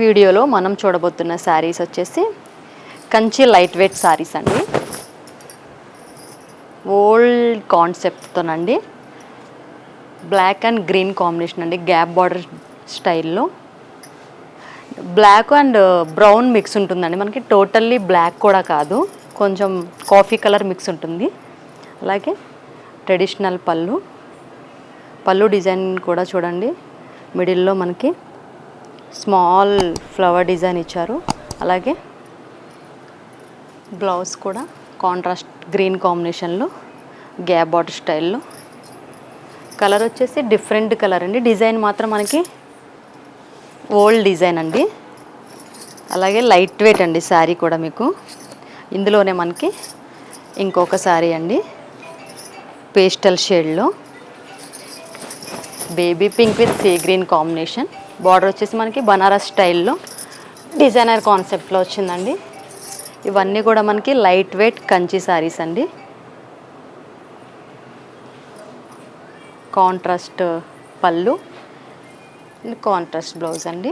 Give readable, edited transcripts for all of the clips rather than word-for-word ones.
వీడియోలో మనం చూడబోతున్న శారీస్ వచ్చేసి కంచి లైట్ వెయిట్ శారీస్ అండి. ఓల్డ్ కాన్సెప్ట్తోనండి, బ్లాక్ అండ్ గ్రీన్ కాంబినేషన్ అండి, గ్యాప్ బార్డర్ స్టైల్లో. బ్లాక్ అండ్ బ్రౌన్ మిక్స్ ఉంటుందండి మనకి. టోటల్లీ బ్లాక్ కూడా కాదు, కొంచెం కాఫీ కలర్ మిక్స్ ఉంటుంది. అలాగే ట్రెడిషనల్ పళ్ళు డిజైన్ కూడా చూడండి, మిడిల్లో మనకి స్మాల్ ఫ్లవర్ డిజైన్ ఇచ్చారు. అలాగే బ్లౌజ్ కూడా కాంట్రాస్ట్ గ్రీన్ కాంబినేషన్లో గ్యాప్ బార్డర్ స్టైల్లో. కలర్ వచ్చేసి డిఫరెంట్ కలర్ అండి, డిజైన్ మాత్రం మనకి ఓల్డ్ డిజైన్ అండి. అలాగే లైట్ వెయిట్ అండి శారీ కూడా. మీకు ఇందులోనే మనకి ఇంకొక శారీ అండి, పేస్టల్ షేడ్లో baby pink with sea green combination. Border వచ్చేసి మనకి బనారస్ స్టైల్లో డిజైనర్ కాన్సెప్ట్లో వచ్చిందండి. ఇవన్నీ కూడా మనకి లైట్ వెయిట్ కంచి శారీస్ అండి. కాంట్రాస్ట్ పళ్ళు, కాంట్రాస్ట్ బ్లౌజ్ అండి.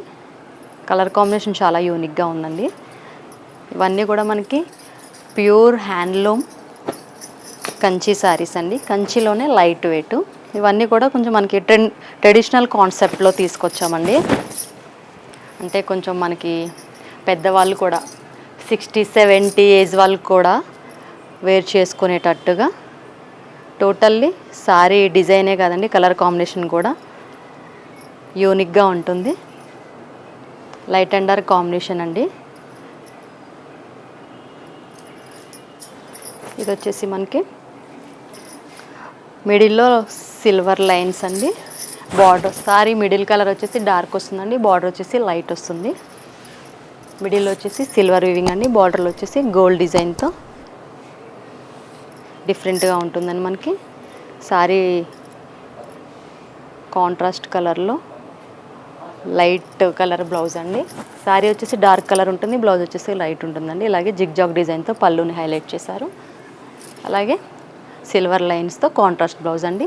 కలర్ కాంబినేషన్ చాలా యూనిక్గా ఉందండి. ఇవన్నీ కూడా మనకి ప్యూర్ హ్యాండ్లూమ్ కంచి శారీస్ అండి. కంచిలోనే లైట్ వెయిట్. ఇవన్నీ కూడా కొంచెం మనకి ట్రెడిషనల్ కాన్సెప్ట్లో తీసుకొచ్చామండి. అంటే కొంచెం మనకి పెద్దవాళ్ళు కూడా 60-70 ఏజ్ వాళ్ళు కూడా వేర్ చేసుకునేటట్టుగా. టోటల్లీ శారీ డిజైనే కాదండి, కలర్ కాంబినేషన్ కూడా యూనిక్గా ఉంటుంది. లైట్ అండ్ డార్క్ కాంబినేషన్ అండి. ఇది వచ్చేసి మనకి మిడిల్లో సిల్వర్ లైన్స్ అండి. బార్డర్ సారీ మిడిల్ కలర్ వచ్చేసి డార్క్ వస్తుందండి, బార్డర్ వచ్చేసి లైట్ వస్తుంది. మిడిల్లో వచ్చేసి సిల్వర్ వీవింగ్ అండి, బార్డర్లో వచ్చేసి గోల్డ్ డిజైన్తో డిఫరెంట్గా ఉంటుందండి. మనకి సారీ కాంట్రాస్ట్ కలర్లో లైట్ కలర్ బ్లౌజ్ అండి. సారీ వచ్చేసి డార్క్ కలర్ ఉంటుంది, బ్లౌజ్ వచ్చేసి లైట్ ఉంటుందండి. ఇలాగే జిగ్జాగ్ డిజైన్తో పళ్ళుని హైలైట్ చేశారు. అలాగే సిల్వర్ లైన్స్తో కాంట్రాస్ట్ బ్లౌజ్ అండి.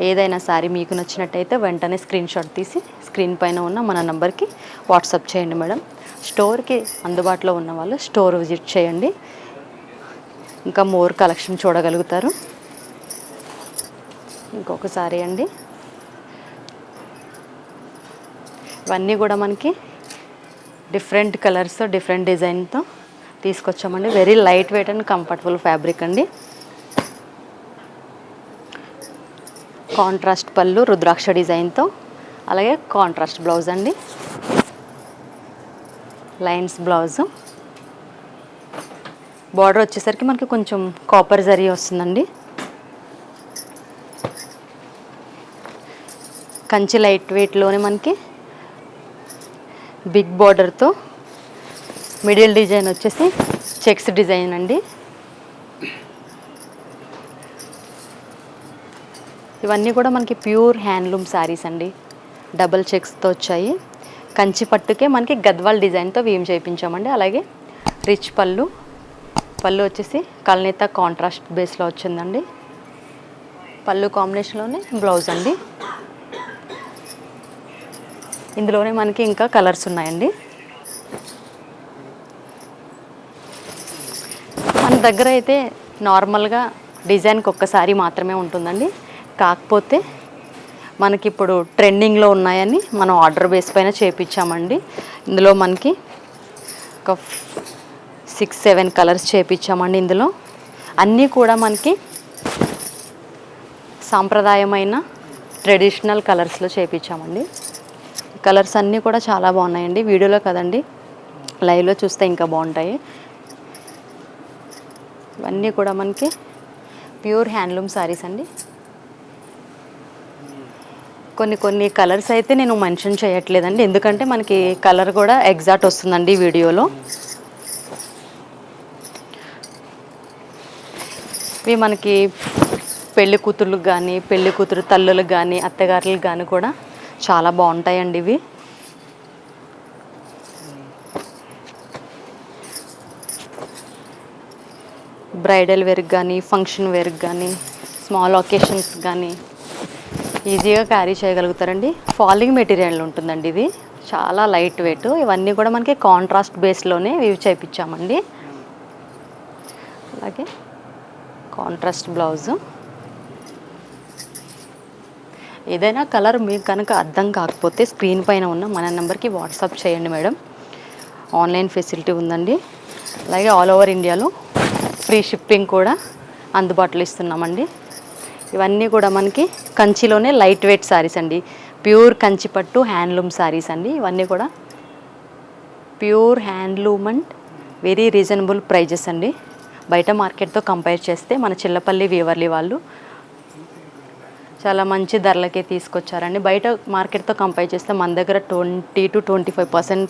ఏదైనా సారీ మీకు నచ్చినట్టయితే వెంటనే స్క్రీన్ షాట్ తీసి స్క్రీన్ పైన ఉన్న మన నంబర్కి వాట్సాప్ చేయండి మేడం. స్టోర్కి అందుబాటులో ఉన్న వాళ్ళు స్టోర్ విజిట్ చేయండి, ఇంకా మోర్ కలెక్షన్ చూడగలుగుతారు. ఇంకొక సారీ అండి. ఇవన్నీ కూడా మనకి డిఫరెంట్ కలర్స్ డిఫరెంట్ డిజైన్తో తీసుకొచ్చామండి. Very light weight and comfortable fabric అండి. కాంట్రాస్ట్ పళ్ళు రుద్రాక్ష డిజైన్తో, అలాగే కాంట్రాస్ట్ బ్లౌజ్ అండి, లైన్స్ బ్లౌజు. బార్డర్ వచ్చేసరికి మనకి కొంచెం కాపర్ జరీ వస్తుందండి. కంచి లైట్ వెయిట్లోనే మనకి బిగ్ బార్డర్తో మిడిల్ డిజైన్ వచ్చేసి చెక్స్ డిజైన్ అండి. ఇవన్నీ కూడా మనకి ప్యూర్ హ్యాండ్లూమ్ శారీస్ అండి, డబుల్ చెక్స్తో వచ్చాయి. కంచి పట్టుకే మనకి గద్వాల్ డిజైన్తో వీమ్ చేయించామండి. అలాగే రిచ్ పళ్ళు వచ్చేసి కల్నేత కాంట్రాస్ట్ బేస్లో వచ్చిందండి. పళ్ళు కాంబినేషన్లోనే బ్లౌజ్ అండి. ఇందులోనే మనకి ఇంకా కలర్స్ ఉన్నాయండి. మన దగ్గర అయితే నార్మల్గా డిజైన్కి ఒక్కసారి మాత్రమే ఉంటుందండి. కాకపోతే మనకి ఇప్పుడు ట్రెండింగ్లో ఉన్నాయని మనం ఆర్డర్ బేస్ పైన చేయించామండి. ఇందులో మనకి ఒక 6-7 కలర్స్ చేయించామండి. ఇందులో అన్నీ కూడా మనకి సాంప్రదాయమైన ట్రెడిషనల్ కలర్స్లో చేయించామండి. కలర్స్ అన్నీ కూడా చాలా బాగున్నాయండి. వీడియోలో కదండి, లైవ్లో చూస్తే ఇంకా బాగుంటాయి. ఇవన్నీ కూడా మనకి ప్యూర్ హ్యాండ్లూమ్ శారీస్ అండి. కొన్ని కలర్స్ అయితే నేను మెన్షన్ చేయట్లేదండి, ఎందుకంటే మనకి కలర్ కూడా ఎగ్జాక్ట్ వస్తుందండి వీడియోలో. ఇవి మనకి పెళ్లి కూతుర్లకు కానీ, పెళ్లి కూతురు తల్లులకు కానీ, అత్తగారులకు కానీ కూడా చాలా బాగుంటాయండి ఇవి. బ్రైడల్ వేర్కి కానీ, ఫంక్షన్ వేర్కి కానీ, స్మాల్ ఒకేషన్స్ కానీ ఈజీగా క్యారీ చేయగలుగుతారండి. ఫాలింగ్ మెటీరియల్ ఉంటుందండి ఇది. చాలా లైట్ వెయిట్. ఇవన్నీ కూడా మనకి కాంట్రాస్ట్ బేస్లోనే వీవ్ చేయించామండి. అలాగే కాంట్రాస్ట్ బ్లౌజు. ఏదైనా కలర్ మీకు కనుక అర్థం కాకపోతే స్క్రీన్ పైన ఉన్న మన నెంబర్కి వాట్సాప్ చేయండి మేడం. ఆన్లైన్ ఫెసిలిటీ ఉందండి. అలాగే ఆల్ ఓవర్ ఇండియాలో ఫ్రీ షిప్పింగ్ కూడా అందుబాటులో ఇస్తున్నామండి. ఇవన్నీ కూడా మనకి కంచిలోనే లైట్ వెయిట్ శారీస్ అండి. ప్యూర్ కంచిపట్టు హ్యాండ్లూమ్ శారీస్ అండి. ఇవన్నీ కూడా pure handloom and very reasonable prices అండి. బయట మార్కెట్తో కంపేర్ చేస్తే మన చిల్లపల్లి వీవర్లీ వాళ్ళు చాలా మంచి ధరలకే తీసుకొచ్చారండి. బయట మార్కెట్తో కంపేర్ చేస్తే మన దగ్గర 20 to 25%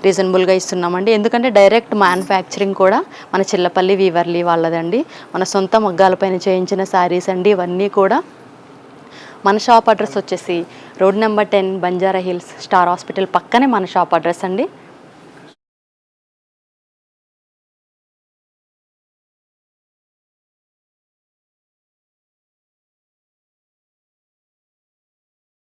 రీజనబుల్గా ఇస్తున్నామండి. ఎందుకంటే డైరెక్ట్ మ్యానుఫ్యాక్చరింగ్ కూడా మన చిల్లపల్లి వీవర్లీ వాళ్ళదండి. మన సొంత మగ్గాలపైన చేయించిన శారీస్ అండి ఇవన్నీ కూడా. మన షాప్ అడ్రస్ వచ్చేసి road number 10 Banjara hills star hospital పక్కనే మన షాప్ అడ్రస్ అండి.